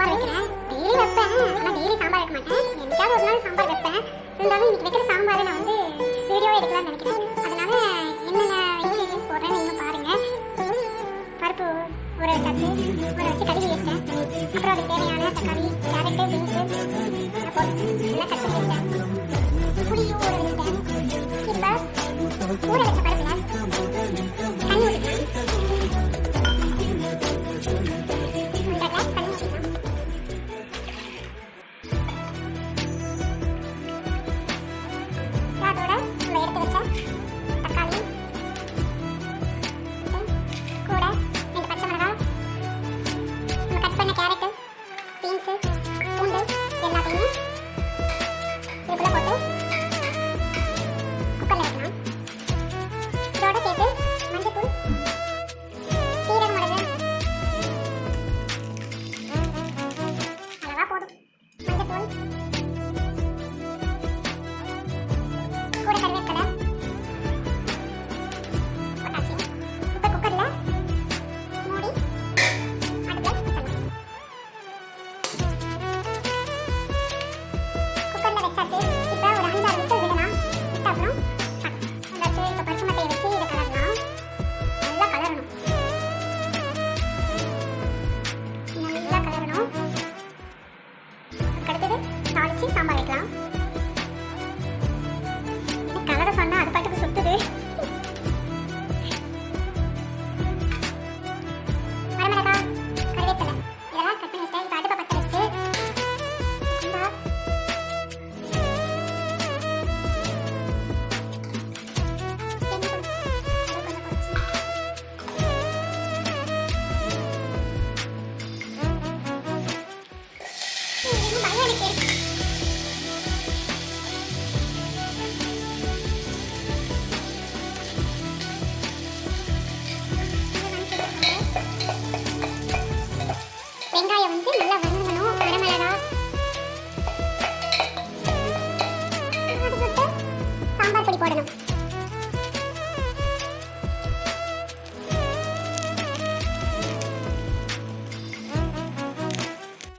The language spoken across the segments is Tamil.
சாம்பார் வைக்கிறேன். டெய்லி வைப்பேன், ஆனால் டெய்லி சாம்பார் வைக்க மாட்டேன். என்னைக்காவது ஒரு நாள் சாம்பார் வைப்பேன். இருந்தாலும் இன்னைக்கு வைக்கிற சாம்பாரை நான் வந்து வீடியோ எடுக்கலாம்னு நினைக்கிறேன். அதனால என்னென்ன இன்க்ரீடியன்ஸ் போடுறேன்னு நீங்களும் பாருங்க. பருப்பு ஊற வச்சாச்சு, ஊற வச்சு கழுவி வச்சிட்டேன். அப்புறம் அதுக்கு தேவையான தக்காளி, கேரட்டு, பீன்ஸு போட்டு எல்லாம் கட் பண்ணி வச்சிட்டேன். புளியும் ஊற வச்சிட்டேன். இப்போ ஊற வச்ச பருப்புல தண்ணி ஊற்றிக்கலாம். சாம்பார் வைக்கலாம். கலரை சொன்னா அது பாட்டுக்கு சுத்துது. வரமிளகாய், கருவேப்பிலை இதெல்லாம் கட் பண்ணி வச்சிட்டேன். இப்போ அடுப்பை பற்ற வச்சு வெங்காயம் வந்து நல்லா வதங்கணும். வரமிளகாய் அதுக்கு சாம்பார் பொடி போடணும்.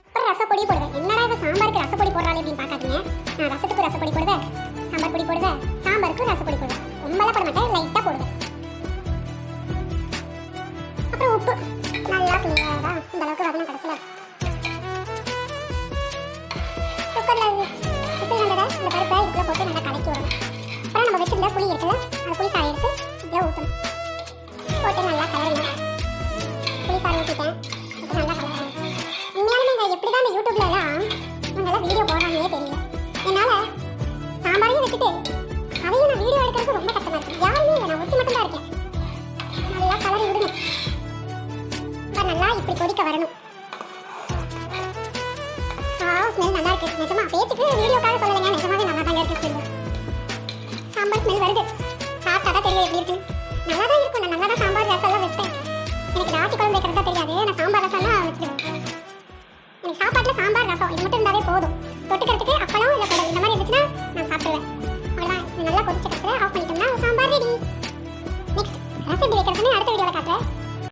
அப்புறம் ரசப்பொடி போடுவேன். என்னடா இவ சாம்பாருக்கு ரசப்பொடி போடுறாள் அப்படின்னு பார்க்காதீங்க. நான் ரசத்துக்கு ரசப்பொடி போடுவேன், சாம்பார் பொடி போடுவேன், சாம்பாருக்கு ரசப்பொடி போடுவேன். ரொம்பலாம் போட மாட்டேன், லைட்டாக போடுவேன். அப்புறம் உப்பு நல்லா கிளியராக இந்த அளவுக்கு வரணும். கடைசியில் குக்கரில் விசில் வந்ததை இந்த பருப்பை இதுக்குள்ளே போட்டு நல்லா கலக்கி விடணும். அப்புறம் நம்ம வச்சிருந்த புளி இருக்குல்ல, அந்த புளி சாறை எடுத்து இதில் ஊற்றணும். போட்டு நல்லா கலரணும். புளி சாறை ஊற்றிட்டேன், இப்போ நல்லா கலரணும். உண்மையாலுமே இந்த எப்படி தான் இந்த யூடியூப்லலாம் இவங்கெல்லாம் வீடியோ போடுறாங்கன்னே தெரியல. என்னால் சாம்பாரையும் வச்சுட்டு அதையும் நான் வீடியோ எடுக்கிறது ரொம்ப கஷ்டமாக இருக்குது. யாருமே இல்லை, நான் ஒருத்தி மட்டும்தான் இருக்கேன். நல்லா கலரி விடணும். நல்லா இப்படி கொதிக்க வரணும். ஸ்மெல் நல்லா இருக்கு. நிஜமா பேச்சுக்கு வீடியோக்காக சொல்லலைங்க, நிஜமாவே நல்லா தான் இருக்கு ஸ்மெல். சாம்பார் ஸ்மெல் வருது. சாப்பிட்டா தான் தெரியும் எப்படி இருக்கு. நல்லா தான் இருக்கும். நான் நல்லா தான் சாம்பார் ரசம்லாம் வைப்பேன். எனக்கு ராசி குழம்பு வைக்கிறதா தெரியாது, நான் சாம்பார் ரசம்லாம் வச்சுருவேன். எனக்கு சாப்பாட்டில் சாம்பார் ரசம் இது மட்டும் இருந்தாவே போதும். தொட்டுக்கிறதுக்கு அப்பளம் இல்லை குடல் இந்த மாதிரி இருந்துச்சுன்னா நான் சாப்பிடுவேன். அவ்வளோதான். இது நல்லா கொதிச்ச கடைசியில் ஆஃப் பண்ணிட்டோம்னா சாம்பார் ரெடி. நெக்ஸ்ட் ரசம் எப்படி வைக்கிறதுன்னு அடுத்த வீடியோவில் காட்டுறேன்.